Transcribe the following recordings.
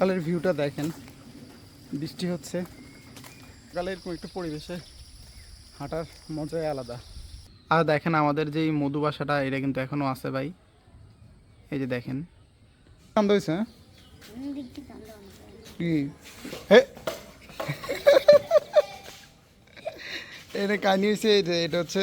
সকালের ভিউটা দেখেন, বৃষ্টি হচ্ছে। সকালে এরকম একটা পরিবেশে হাঁটার মজাই আলাদা। আর দেখেন আমাদের যে মধু বাসাটা, এটা কিন্তু এখনো আছে ভাই। এই যে দেখেন কান্দ হয়েছে, হ্যাঁ? কি এটা কাহিনী হয়েছে, এটা হচ্ছে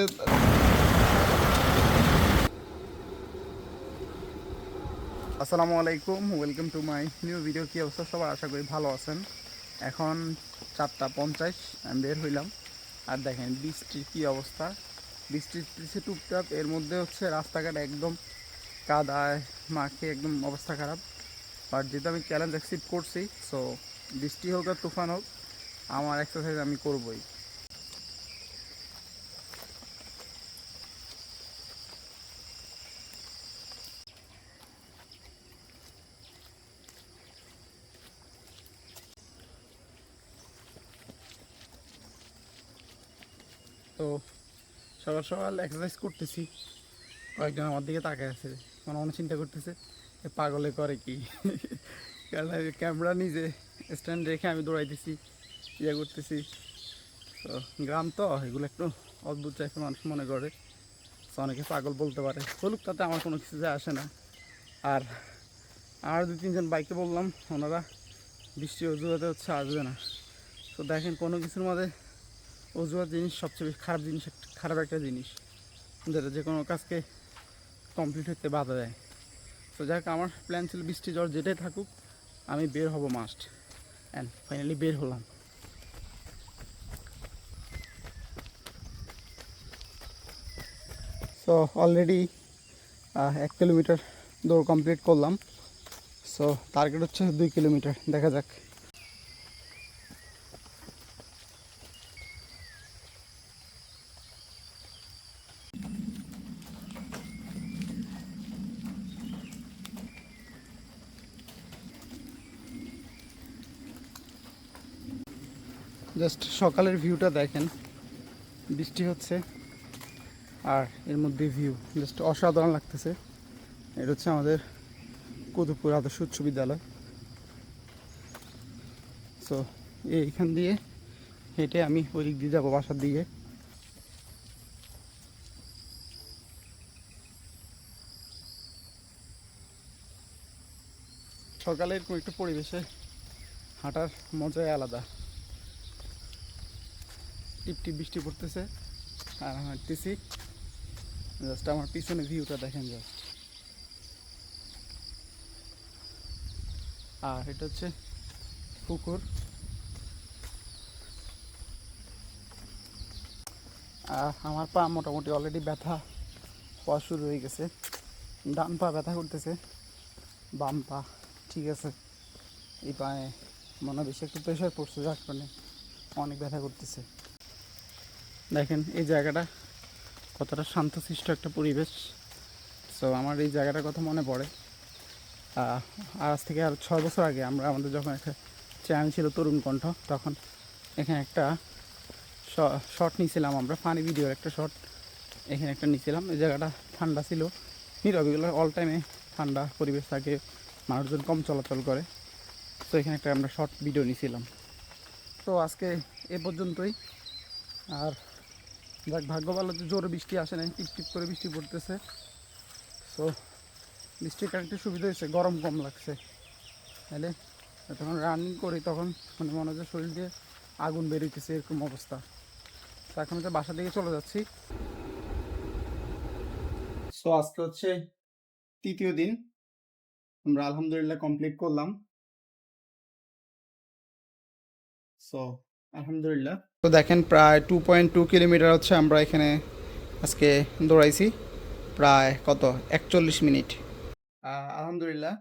আসসালামু আলাইকুম, welcome to my new video. কী অবস্থা সবার, আশা করি ভালো আছেন। এখন 4:50 আমি বের হইলাম। আর দেখেন বৃষ্টির কী অবস্থা, বৃষ্টির পিছিয়ে টুপটাপ, এর মধ্যে হচ্ছে রাস্তাঘাট একদম কাদায় মাখে, একদম অবস্থা খারাপ। বাট যেহেতু আমি চ্যালেঞ্জ অ্যাকসেপ্ট করছি, সো বৃষ্টি হোক আর তুফান হোক, আমার এক্সারসাইজ আমি করবই। তো সকাল সকাল এক্সারসাইজ করতেছি, কয়েকজন আমার দিকে তাকায় আছে, মনে মনে চিন্তা করতেছে এ পাগলে করে কি। কারণ ক্যামেরা নিজে স্ট্যান্ড রেখে আমি দৌড়াইতেছি, ইয়ে করতেছি। তো গ্রাম তো এগুলো একটু অদ্ভুত টাইপের মানুষ মনে করে, তো অনেকে পাগল বলতে পারে, বলুক, তাতে আমার কোনো কিছু যায় আসে না। আর আর 2-3 জন বাইকে বললাম, ওনারা বৃষ্টি অজুহাতে হচ্ছে আসবে না। তো দেখেন কোনো কিছুর মধ্যে অজুহাত জিনিস সবচেয়ে বেশি খারাপ জিনিস, খারাপ একটা জিনিস, যেটা যে কোনো কাজকে কমপ্লিট হতে বাধা দেয়। তো যাক, আমার প্ল্যান ছিল বৃষ্টি ঝড় যেটাই থাকুক আমি বের হব মাস্ট, অ্যান্ড ফাইনালি বের হলাম। সো অলরেডি 1 কিলোমিটার দৌড় কমপ্লিট করলাম। সো টার্গেট হচ্ছে 2 কিলোমিটার, দেখা যাক। জাস্ট সকালের ভিউটা দেখেন, বৃষ্টি হচ্ছে আর এর মধ্যে ভিউ জাস্ট অসাধারণ লাগতেছে। এটা হচ্ছে আমাদের কুতুবপুর আদর্শ উচ্চ বিদ্যালয়। সো এইখান দিয়ে হেঁটে আমি ওই দিক দিয়ে যাবো বাসার দিকে। সকালে এরকম একটা পরিবেশে হাঁটার মজাই আলাদা। টিপ টিপ বৃষ্টি পড়তেছে আর হাঁটতেছি। জাস্ট আমার পিছনে ভিউটা দেখেন জাস্ট। আর এটা হচ্ছে পুকুর। আমার পা মোটামুটি অলরেডি ব্যথা হওয়া শুরু হয়ে গেছে। ডান পা ব্যথা করতেছে, বাম পা ঠিক আছে। এই পায়ে মনে বেশি একটু প্রেশার পড়ছে, যার কারণে অনেক ব্যথা করতেছে। দেখেন এই জায়গাটা কতটা শান্তশিষ্ট একটা পরিবেশ। সো আমার এই জায়গাটার কথা মনে পড়ে। আজ থেকে আর 6 বছর আগে আমরা আমাদের যখন একটা চ্যানেল ছিল তরুণ কণ্ঠ, তখন এখানে একটা শট নিয়েছিলাম আমরা, ফানি ভিডিওর একটা শট এখানে একটা নিয়েছিলাম। এই জায়গাটা ঠান্ডা ছিল, নীরবিগুলো অল টাইমে ঠান্ডা পরিবেশ থাকে, মানুষজন কম চলাচল করে। তো এখানে একটা আমরা শর্ট ভিডিও নিয়েছিলাম। তো আজকে এ পর্যন্তই। আর যাক, ভাগ্য ভালো যে জোরে বৃষ্টি আসে নাই, টিপ টিপ করে বৃষ্টি পড়তেছে। সো বৃষ্টির কারণে একটু সুবিধা হয়েছে, গরম কম লাগছে। তাহলে যখন রানিং করি তখন মানে মনে হচ্ছে শরীর দিয়ে আগুন বেরিয়েছে, এরকম অবস্থা। তো এখন হচ্ছে বাসা দিকে চলে যাচ্ছি। সো আজকে হচ্ছে 3য় দিন, আমরা আলহামদুলিল্লাহ কমপ্লিট করলাম। সো আলহামদুলিল্লাহ। তো দেখেন প্রায় 2.2 কিলোমিটার হচ্ছে আমরা এখানে আজকে দৌড়াইছি, প্রায় কত 41 মিনিট। আলহামদুলিল্লাহ,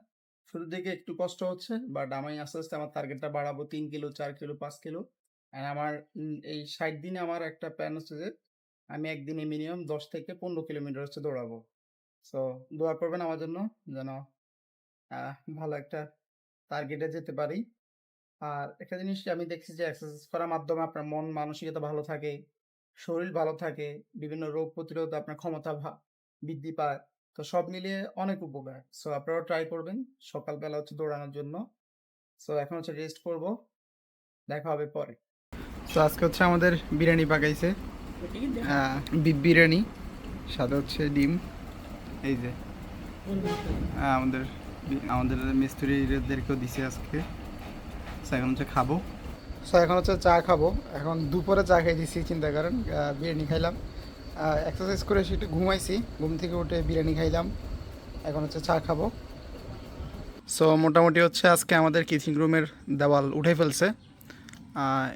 শুরুর দিকে একটু কষ্ট হচ্ছে, বাট আমি আস্তে আস্তে আমার টার্গেটটা বাড়াবো 3 কিলো, 4 কিলো, 5 কিলো। অ্যান্ড আমার এই 60 দিনে আমার একটা প্ল্যান হচ্ছে যে আমি একদিনে মিনিমাম 10 থেকে 15 কিলোমিটার হচ্ছে দৌড়াবো। সো দোয়া করবেন আমার জন্য, যেন ভালো একটা টার্গেটে যেতে পারি। আর একটা জিনিস আমি দেখছি যে এক্সারসাইজ করার মাধ্যমে আপনার মন মানসিকতা ভালো থাকে, শরীর ভালো থাকে, বিভিন্ন রোগ প্রতিরোধ আপনার ক্ষমতা বৃদ্ধি পায়। তো সব মিলিয়ে অনেক উপকার। সো আপনারাও ট্রাই করবেন সকালবেলা হচ্ছে দৌড়ানোর জন্য। সো এখন হচ্ছে রেস্ট করব, দেখা হবে পরে। তো আজকে হচ্ছে আমাদের বিরিয়ানি পাকাইছে, বিফ বিরিয়ানি, সাথে হচ্ছে ডিম। এই যে আমাদের আমাদের মিস্ত্রিদেরকেও দিছে আজকে। সো এখন হচ্ছে খাবো। সো এখন হচ্ছে চা খাবো। এখন দুপুরে চা খাই দিছি, চিন্তা করেন। বিরিয়ানি খাইলাম, এক্সারসাইজ করে এসে একটু ঘুমাইছি, ঘুম থেকে উঠে বিরিয়ানি খাইলাম, এখন হচ্ছে চা খাবো। সো মোটামুটি হচ্ছে আজকে আমাদের কিচেন রুমের দেওয়াল উঠে ফেলছে।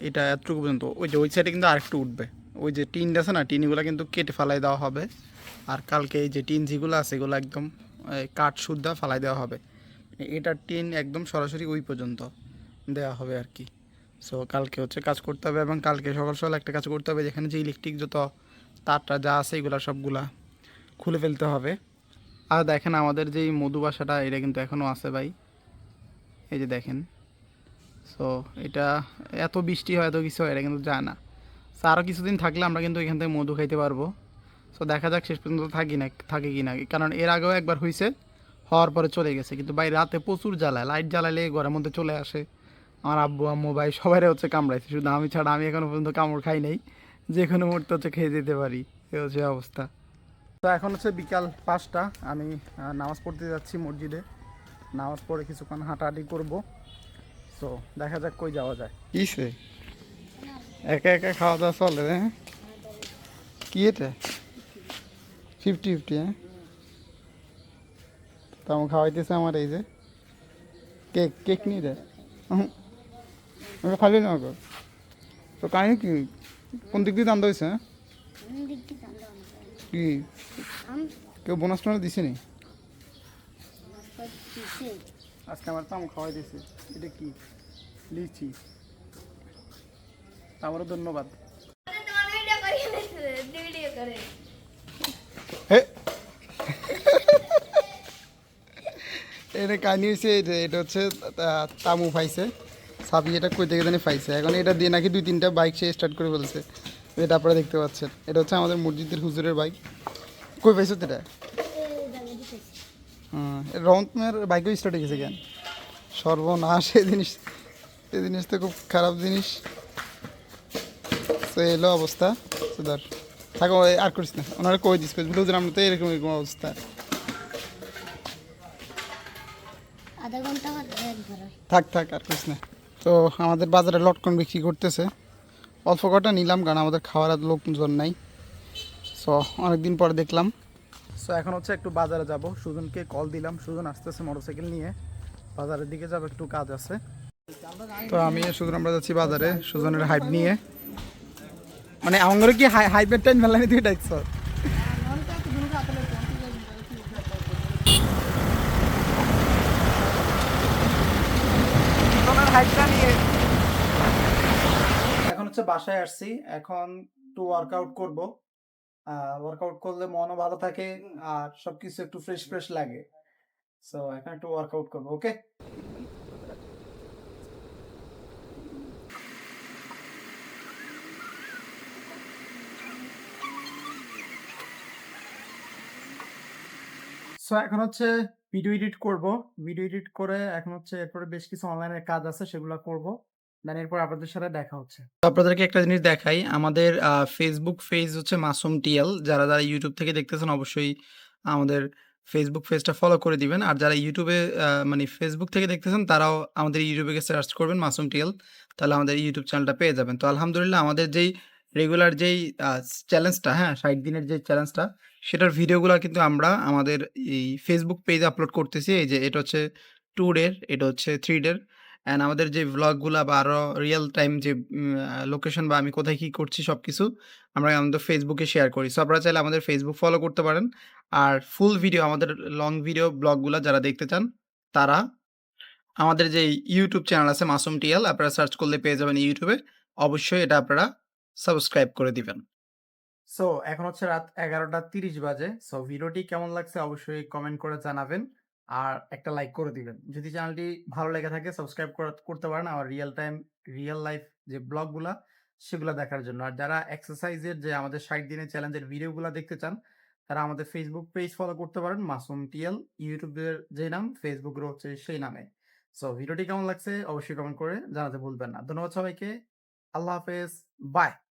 এটা এতটুকু পর্যন্ত, ওই যে ওই সাইডে কিন্তু আরেকটু উঠবে। ওই যে টিন আছে না, টিনগুলো কিন্তু কেটে ফালাই দেওয়া হবে। আর কালকে এই যে টিন যেগুলো আছে এগুলো একদম কাঠ শুদ্ধা ফালাই দেওয়া হবে। এটার টিন একদম সরাসরি ওই পর্যন্ত দেওয়া হবে আর কি। সো কালকে হচ্ছে কাজ করতে হবে, এবং কালকে সকাল সকাল একটা কাজ করতে হবে, যেখানে যে ইলেকট্রিক যত তারটা যা আছে এগুলো সবগুলা খুলে ফেলতে হবে। আর দেখেন আমাদের যেই মধু বাসাটা, এটা কিন্তু এখনও আছে ভাই, এই যে দেখেন। সো এটা এত বৃষ্টি হয়, এত কিছু হয়, এটা কিন্তু যায় না। সো আরও কিছুদিন থাকলে আমরা কিন্তু এখান থেকে মধু খাইতে পারবো। সো দেখা যাক শেষ পর্যন্ত থাকে কি না, কারণ এর আগেও একবার হয়েছে, হওয়ার পরে চলে গেছে। কিন্তু ভাই রাতে প্রচুর জ্বালায়, লাইট জ্বালালে ঘরের মধ্যে চলে আসে। আমার আব্বু আম্মু ভাই সবাই হচ্ছে কামড়াইছে, শুধু আমি ছাড়া। আমি এখনও পর্যন্ত কামড় খাই নাই, যে কোনো মুহূর্তে হচ্ছে খেয়ে যেতে পারি, এ হচ্ছে অবস্থা। তো এখন হচ্ছে বিকাল 5টা, আমি নামাজ পড়তে যাচ্ছি মসজিদে। নামাজ পড়ে কিছুক্ষণ হাঁটাহাঁটি করবো। তো দেখা যাক কই যাওয়া যায়। কিসে একা একা খাওয়া দাওয়া চলে? হ্যাঁ, কি এটা 50-50? হ্যাঁ, তেমন খাওয়াইতেছে আমার এই যে কেক। কেক নিয়ে দেয় খালি না গো। তো কাহিনী কি, কোন দিক দিয়ে দাম হয়েছে? কি কেউ বোনাস টোনাস দিছে নি? আজকে আমার তো আম খাওয়াই দিয়েছে। এটা কি লিচি? আমারও ধন্যবাদ। এটা কাহিনী হয়েছে, এটা হচ্ছে তামু পাইছে, সাবি এটা কই থেকে জানি পাইছে। এখন এটা দিয়ে নাকি 2-3টা বাইক সে স্টার্ট করে ফেলছে, এটা আপনারা দেখতে পাচ্ছেন। এটা হচ্ছে আমাদের মসজিদের হুজুরের বাইক। কই পাইছো তো এটা? রহমতের বাইকও স্টার্ট হয়ে গেছে কেন? সর্বনাশ, এই জিনিস তো খুব খারাপ জিনিস। তো এলো অবস্থা। সুদার থাকো, আর করিস না, ওনারা কই দিস বুঝলাম, আমরা তো এরকম এরকম অবস্থা। থাক থাক, আর করিস না। তো আমাদের বাজারে লটকন বিক্রি করতেছে, অল্প কটা নিলাম, কারণ আমাদের খাওয়ার আর লোকজন নাই। সো অনেকদিন পরে দেখলাম। সো এখন হচ্ছে একটু বাজারে যাব, সুজনকে কল দিলাম, সুজন আসতেছে মোটরসাইকেল নিয়ে, বাজারের দিকে যাবো, একটু কাজ আছে। তো আমি সুজন আমরা যাচ্ছি বাজারে সুজনের হাইপ নিয়ে। মানে আমার কি হাইপের টাইম মেলানি দিয়ে ডাকছ? এখন হচ্ছে বাসায় আসছি, এখন একটু ওয়ার্কআউট করব। ওয়ার্কআউট করলে মনও ভালো থাকে, আর সবকিছু একটু ফ্রেশ ফ্রেশ লাগে। সো এখন একটু ওয়ার্কআউট করবো, ওকে। সো এখন হচ্ছে ভিডিও এডিট করব। ভিডিও এডিট করে এখন হচ্ছে এরপরে বেশ কিছু অনলাইনের কাজ আছে, সেগুলো করব। দেন এরপর আপনাদের সাথে দেখা হচ্ছে। তো আপনাদেরকে একটা জিনিস দেখাই, আমাদের ফেসবুক পেজ হচ্ছে মাসুম টিএল। যারা যারা ইউটিউব থেকে দেখতেছেন অবশ্যই আমাদের ফেসবুক পেজটা ফলো করে দিবেন। আর যারা ইউটিউবে মানে ফেসবুক থেকে দেখতেছেন তারাও আমাদের ইউটিউবে গিয়ে সার্চ করবেন মাসুম টিএল, তাহলে আমাদের ইউটিউব চ্যানেলটা পেয়ে যাবেন। তো আলহামদুলিল্লাহ আমাদের যেই রেগুলার যেই চ্যালেঞ্জটা, হ্যাঁ 60 দিনের যে চ্যালেঞ্জটা, সেটার ভিডিওগুলা কিন্তু আমরা আমাদের এই ফেসবুক পেজে আপলোড করতেছি। এই যে এটা হচ্ছে 2 ডের, এটা হচ্ছে 3 ডের। অ্যান্ড আমাদের যে ভ্লগগুলা বা আরও রিয়েল টাইম যে লোকেশন বা আমি কোথায় কী করছি সবকিছু আমরা আমাদের ফেসবুকে শেয়ার করি। সো আপনারা চাইলে আমাদের ফেসবুক ফলো করতে পারেন। আর ফুল ভিডিও, আমাদের লং ভিডিও ব্লগগুলা যারা দেখতে চান, তারা আমাদের যে ইউটিউব চ্যানেল আছে মাসুম টিএল, আপনারা সার্চ করলে পেয়ে যাবেন ইউটিউবে। অবশ্যই এটা আপনারা সাবস্ক্রাইব করে দিবেন। সো এখন হচ্ছে রাত 11টা 30 বাজে। সো ভিডিওটি কেমন লাগছে অবশ্যই কমেন্ট করে জানাবেন, আর একটা লাইক করে দিবেন। যদি চ্যানেলটি ভালো লেগে থাকে সাবস্ক্রাইব করতে পারেন আমার রিয়েল টাইম রিয়েল লাইফ যে ব্লগগুলা সেগুলো দেখার জন্য। আর যারা এক্সারসাইজের যে আমাদের 60 দিনের চ্যালেঞ্জের ভিডিওগুলো দেখতে চান, তারা আমাদের ফেসবুক পেজ ফলো করতে পারেন মাসুম টিএল। ইউটিউবের যে নাম, ফেসবুকের হচ্ছে সেই নামে। সো ভিডিওটি কেমন লাগছে অবশ্যই কমেন্ট করে জানাতে ভুলবেন না। ধন্যবাদ সবাইকে। আল্লাহ হাফেজ। বাই।